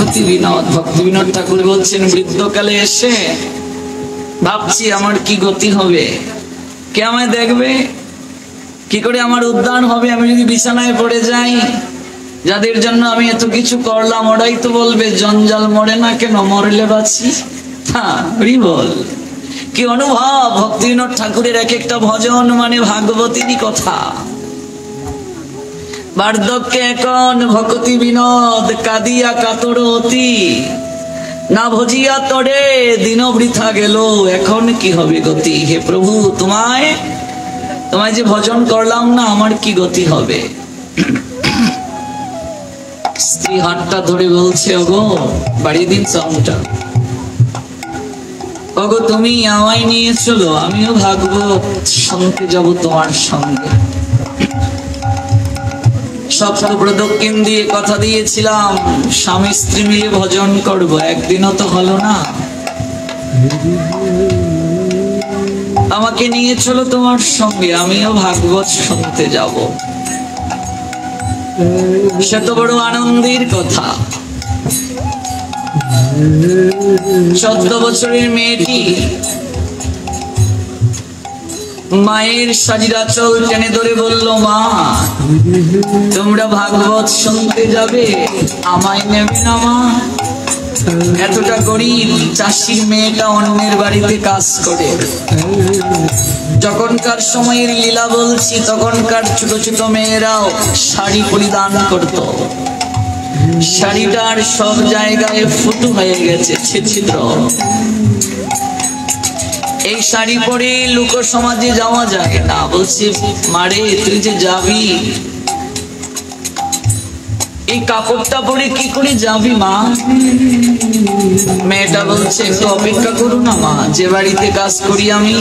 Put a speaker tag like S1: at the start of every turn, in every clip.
S1: ভক্তি বিনোদ। ভক্তি বিনোদ ঠাকুর বলছেন, বৃদ্ধকালে এসে ভাবছি আমার কি গতি হবে, কে আমায় দেখবে, কি করে আমার উদ্ধার হবে। আমি যদি বিছানায় পড়ে যাই, যাদের জন্য আমি এত কিছু করলাম ওরাই তো বলবে জঞ্জাল মরে না কেন, মরলে বাঁচি। হ্যাঁ, বল কি অনুভব। ভক্তি বিনোদ ঠাকুরের এক একটা ভজন মানে ভাগবতীরই কথা। বার্ধক্যে এখন ভক্তি বিনোদ কাঁদিয়া কাতর অতি, না ভজিয়া তোরে দিন বৃথা গেল, এখন কি হবে গতি। হে প্রভু, তোমায় যে ভজন করলাম না, আমার কি গতি হবে। স্ত্রী হাতটা ধরে বলছে, ওগো বাড়িয়ে দিন সাউন্ডটা, ওগো তুমি আমায় নিয়ে চলো, আমিও ভাগবত শুনতে যাব তোমার সঙ্গে। সপ্ত প্রদক্ষিণ দিয়ে কথা দিয়েছিলাম স্বামী স্ত্রী মিলে ভজন করব, একদিনও তো হলো না। আমাকে নিয়ে চলো তোমার সঙ্গে, আমিও ভাগবত শুনতে যাব। সে তো বড় আনন্দের কথা। 14 বছরের মেয়েটি মায়ের শাড়ির আঁচল টেনে ধরে বলল, মা তোমরা ভাগবত শুনতে যাবে, আমায় নেবে না মা। এতটা গরিব চাষির মেয়েটা অন্যের বাড়িতে কাজ করে। যখনকার সময়ের লীলা বলছি, তখনকার ছোট ছোট মেয়েরাও শাড়ি পরিধান করত। শাড়িটার সব জায়গায় ফুটো হয়ে গেছে, ছিদ্র। এই শাড়ি পরে লোক সমাজে যাওয়া যায় না। বলছি, মারে তুই যে যাবি, এই কাপড়টা পরে কি করে যাবি মা। মেয়েটা বলছে, একটু অপেক্ষা করু না মা, যে বাড়িতে কাজ করি আমি,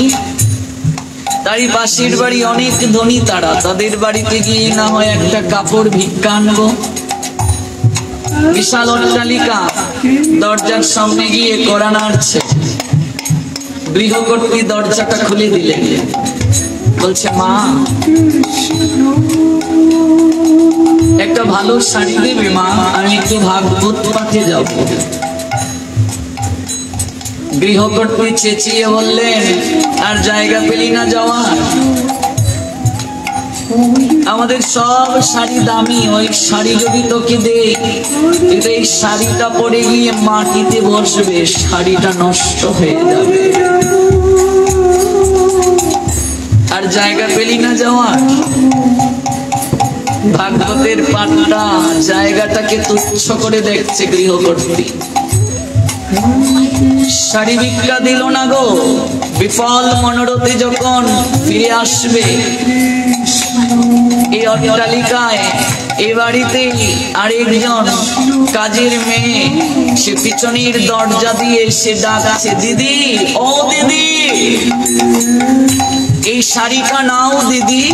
S1: তারই পাশের বাড়ি অনেক ধনী, তারা তাদের বাড়িতে গিয়ে না হয় একটা কাপড় ভিক্ষা আনবো। বিশাল অট্টালিকা, দরজার সামনে গিয়ে কড়া নাড়ছে। গৃহকর্ত্রী দরজাটা খুলে দিলেন, বলছে, মা একটা ভালো শাড়ি দেবে মা, আমি একটু ভাগবত পাঠে যাব। গৃহকর্ত্রী চেঁচিয়ে বললেন, আর জায়গা পেলি না যাওয়ার? আমাদের সব শাড়ি দামি, ওই শাড়ি যদি তোকে দেই, কিন্তু এই শাড়িটা পরে গিয়ে মাটিতে বসবে, শাড়িটা নষ্ট হয়ে যাবে। আর জায়গা পেলি না যাওয়ার? ভাগবতের পাঠটা জায়গাটাকে তুচ্ছ করে দেখছে গৃহকর্ত্রী। শাড়ি ভিক্ষা দিল না গো। বিফল মনোরথে যখন ফিরে আসবে এই অট্টালিকায়, এ বাড়িতে আরেকজন কাজের মেয়ে, সে পিছনের দরজা দিয়ে এসে ডাকছে, দিদি, ও দিদি, এই শাড়িটা নাও দিদি।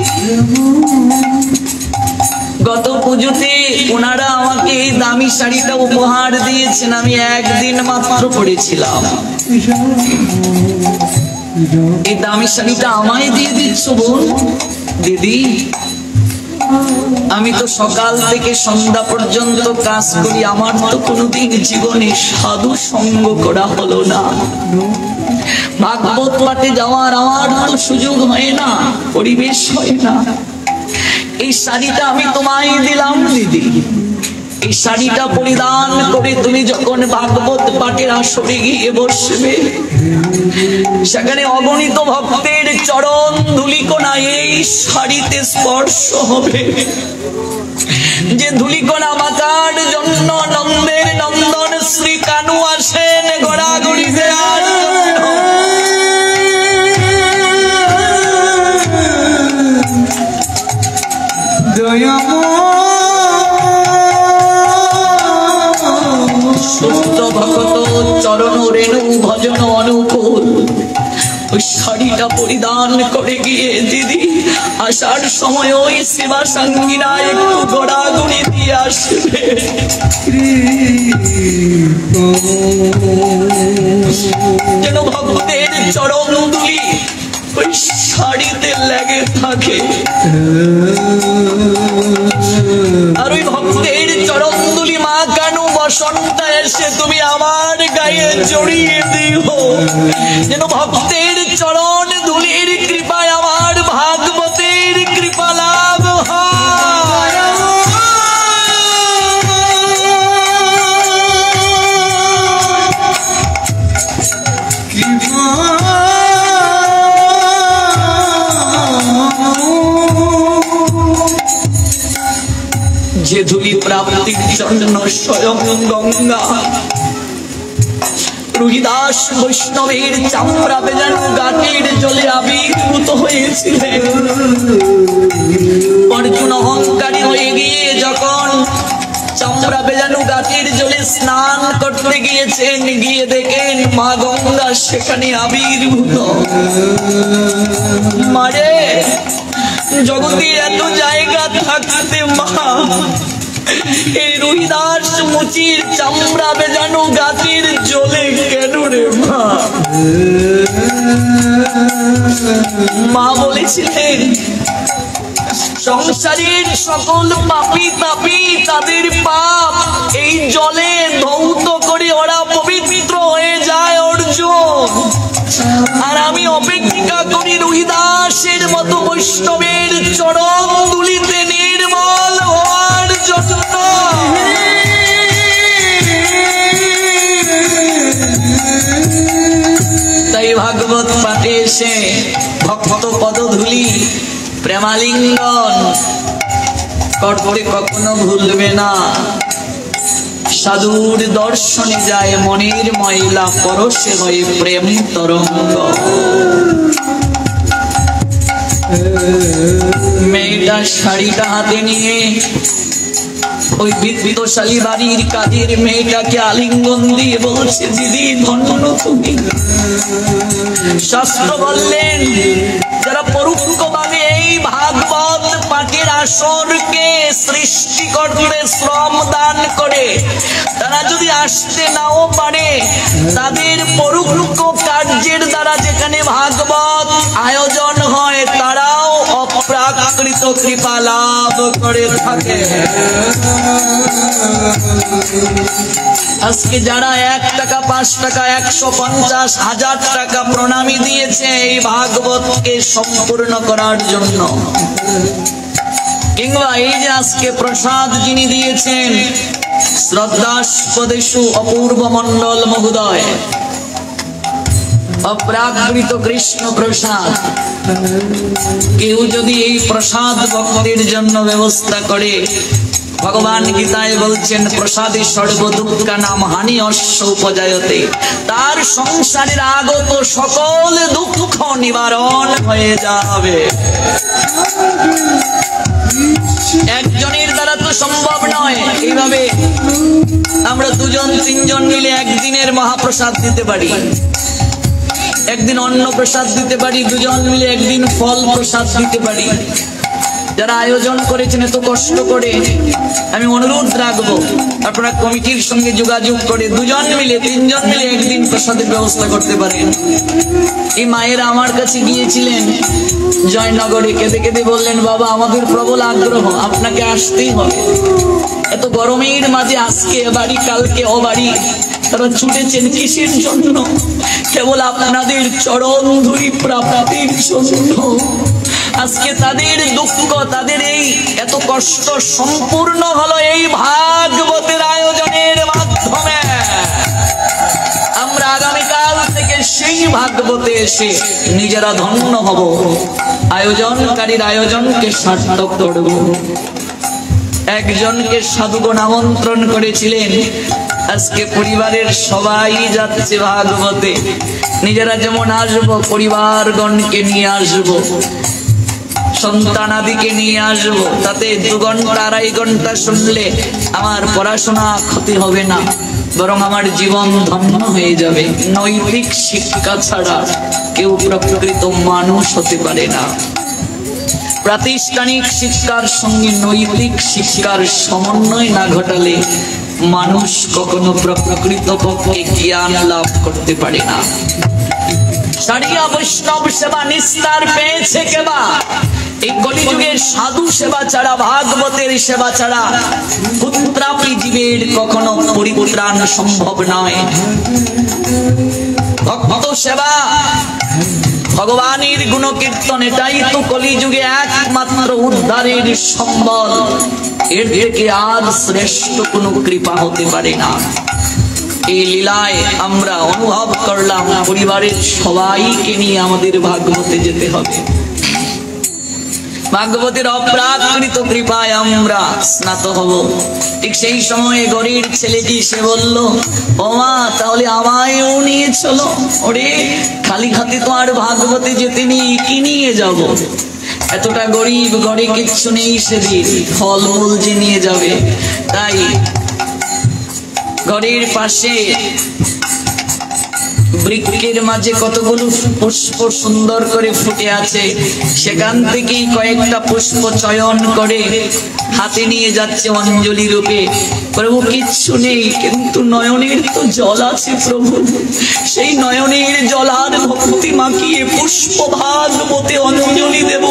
S1: গত পুজোতে ওনারা আমাকে এই দামি শাড়িটা উপহার দিয়েছেন, আমি একদিন মাত্র পরেছিলাম। এই দামি শাড়িটা আমায় দিয়ে দিচ্ছ বোন? দিদি, আমি তো সকাল থেকে সন্ধ্যা পর্যন্ত কাজ করি, আমার তো কোনোদিন জীবনে সাধু সঙ্গ করা হলো না। ভাগবত পাঠে যাওয়ার আমার তো সুযোগ হয় না, পরিবেশ হয় না। এই শাড়িটা আমি তোমায় দিলাম দিদি, এই শাড়িটা পরিধান করে তুমি যখন ভাগবত পাঠের আসরে গিয়ে বসবে, সেখানে অগণিত ভক্তের চরণ ধূলিকণা এই শাড়িতে স্পর্শ হবে। যে ধূলিকণা মাতার জন্য নন্দের নন্দন শ্রী কানু আসেন গড়াগড়ি দেওয়ার জন্য। সুস্থ ভক্ত চরণ রেণু ভজন অনুকূল ওই শাড়িটা পরিধান করে গিয়ে দিদি আসার সময় ওই সেবা সঙ্গীরা একটু গড়াগড়ি দিয়ে আসবে। যেন ভক্তের চরণ ধুলি ওই শাড়িতে লেগে থাকে, আর ওই ভক্তের চরণ ধুলি মা কেন বসন্তা এসে তুমি আমার গায়ে জড়িয়ে দিও, যেন ভক্তের চরণ ধুলির কৃপায় আমার ভাগবতের কৃপা লাভ হয়। যে ধুলি প্রাপ্তির জন্য স্বয়ং গঙ্গা রুহিদাস বৈষ্ণবের চামড়া বেজানো গাটের জলে আবির্ভূত হয়েছিলেন। অর্জুন অহংকারী হয়ে গিয়ে যখন চামড়া বেজানো গাটের জলে স্নান করতে গিয়েছেন, গিয়ে দেখেন মা গঙ্গা সেখানে আবির্ভূত। মারে জগতের এত জায়গা থাকতে মা এই রুহিদাস মুচির চামড়া বেজানো গাছের জলে কেন রে মা? মা বলেছিলেন সংসারের সকল পাপী তাপী তাদের পাপ এই জলে ধৌত করে ওরা পবিত্র হয়ে যায় অর্জুন। আর আমি অপেক্ষা করি রুহিদাসের মতো বৈষ্ণবের চরণ ধুলিতে নির্মল হওয়ার জন্য। তাই ভাগবত পাঠে এসে ভক্ত পদধূলি প্রেমালিঙ্গন করতে কখনো ভুলবে না। সাধুর দর্শনে যায় মনের ময়লা পরশে হয়ে প্রেম তরঙ্গ। মেয়েটা শাড়িটা হাতে নিয়ে ওই বিত্তশালী বাড়ির কাজের মেয়েটাকে আলিঙ্গন দিয়ে বলছে, দিদি ধন্য তুমি। শাস্ত্র বললেন যারা পরোক্ষভাবে এই ভাগবত পাঠের আসরকে সৃষ্টি করতে শ্রম দান করে, তারা যদি আসতে নাও পারে, তাদের পরোক্ষ কার্যের দ্বারা যেখানে ভাগবত আয়োজন হয় তারাও অপ্রাকৃত কৃপা লাভ করে থাকে। আজকে যারা 1 টাকা 5 টাকা 150 হাজার টাকা প্রণামী দিয়েছে এই ভাগবতকে সম্পূর্ণ করার জন্য, কিংবা এই যে আজকে প্রসাদ যিনি দিয়েছেন শ্রদ্ধাস্পদেশু অপূর্ব মন্ডল মহোদয়, অপ্রাকৃত কৃষ্ণ প্রসাদ, কেউ যদি এই প্রসাদ ভক্তের জন্য ব্যবস্থা করে, ভগবান গীতায় বলছেন প্রসাদে সর্ব দুঃখা নাম হানি অশ্ব উপজায়তে, তার সংসারের আগত সকল দুঃখ নিবারণ হয়ে যাবে। একজনের দ্বারা তো সম্ভব নয়। এইভাবে আমরা 2-3 মিলে একদিনের মহাপ্রসাদ দিতে পারি, একদিন অন্ন প্রসাদ দিতে পারি, 2 মিলে একদিন ফল প্রসাদ দিতে পারি। যারা আয়োজন করেছেন এত কষ্ট করে, আমি অনুরোধ রাখবো আপনারা কমিটির সঙ্গে যোগাযোগ করে 2 মিলে 3 মিলে একদিন প্রসাদের ব্যবস্থা করতে পারেন। এই মায়েরা আমার কাছে গিয়েছিলেন জয়নগরে, কেঁদে কেঁদে বললেন, বাবা আমাদের প্রবল আগ্রহ, আপনাকে আসতেই হবে। এত গরমের মাঝে আজকে বাড়ি কালকে ও বাড়ি, তারা ছুটেছেন কিসের জন্য? কেবল আপনাদের চরণ ধুলি প্রাপ্তির জন্য। আজকে তাদের দুঃখ, তাদের এই এত কষ্ট সম্পূর্ণ হলো এই ভাগবতের আয়োজনের মাধ্যমে। আমরা আগামীকাল থেকে সেই ভাগবতে এসে নিজেরা ধন্য হব, আয়োজনকারীর আয়োজনকে সার্থক করব। একজনকে সাধুগণ আমন্ত্রণ করেছিলেন, আজকে পরিবারের সবাই যাচ্ছে ভাগবতে। নিজেরা যেমন আসবো, পরিবারগণকে নিয়ে আসবো, সন্তানাদিকে নিয়ে আসবো। তাতে 2 ঘন্টা 2.5 ঘন্টা শুনলে আমার পড়াশোনা ক্ষতি হবে না, বরং আমার জীবন ধন্য হয়ে যাবে। নৈতিক শিক্ষা ছাড়া কেউ প্রকৃত মানুষ হতে পারে না। প্রাতিষ্ঠানিক শিক্ষার সঙ্গে নৈতিক শিক্ষার সমন্বয় না ঘটালে মানুষ কখনো প্রকৃত পক্ষে জ্ঞান লাভ করতে পারে না। সারিয়া বৈষ্ণব সেবা নিস্তার পেয়েছে কেবা, এই কলিযুগের সাধু সেবা ছাড়া, ভাগবতের সেবা ছাড়া পুত্রাপি জীবের কখনো পরিত্রাণ সম্ভব নয়। ভক্ত সেবা, ভগবানের গুণকীর্তন, এটাই তো কলিযুগে একমাত্র উদ্ধারের সম্বল। এর থেকে আর শ্রেষ্ঠ কোন কৃপা হতে পারে না। এই লীলায় আমরা অনুভব করলাম পরিবারের সবাইকে নিয়ে আমাদের ভাগবতে যেতে হবে। ভাগবতের অপ্রাকৃত কৃপায় আমরা স্নাত হব। ঠিক সেই সময়ে গরিব ছেলেটি সে বলল, ও মা, তাহলে আমায়ও নিয়ে চলো। ওরে, খালি হাতে তো আর ভাগবতে যেতে নেই, কি নিয়ে যাব? এতটা গরিব, ঘরে কিচ্ছু নেই, সেদিন ফলমূল যে নিয়ে যাবে। তাই ঘরের পাশে বৃক্ষের মাঝে কতগুলো পুষ্প সুন্দর করে ফুটে আছে, সেখান থেকেই কয়েকটা পুষ্প চয়ন করে হাতে নিয়ে যাচ্ছে অঞ্জলি রূপে। প্রভু, কিচ্ছু নেই, কিন্তু নয়নের তো জল আছে প্রভু। সেই নয়নের জল আর ভক্তি মাখিয়ে পুষ্প ভাগবতে অঞ্জলি দেব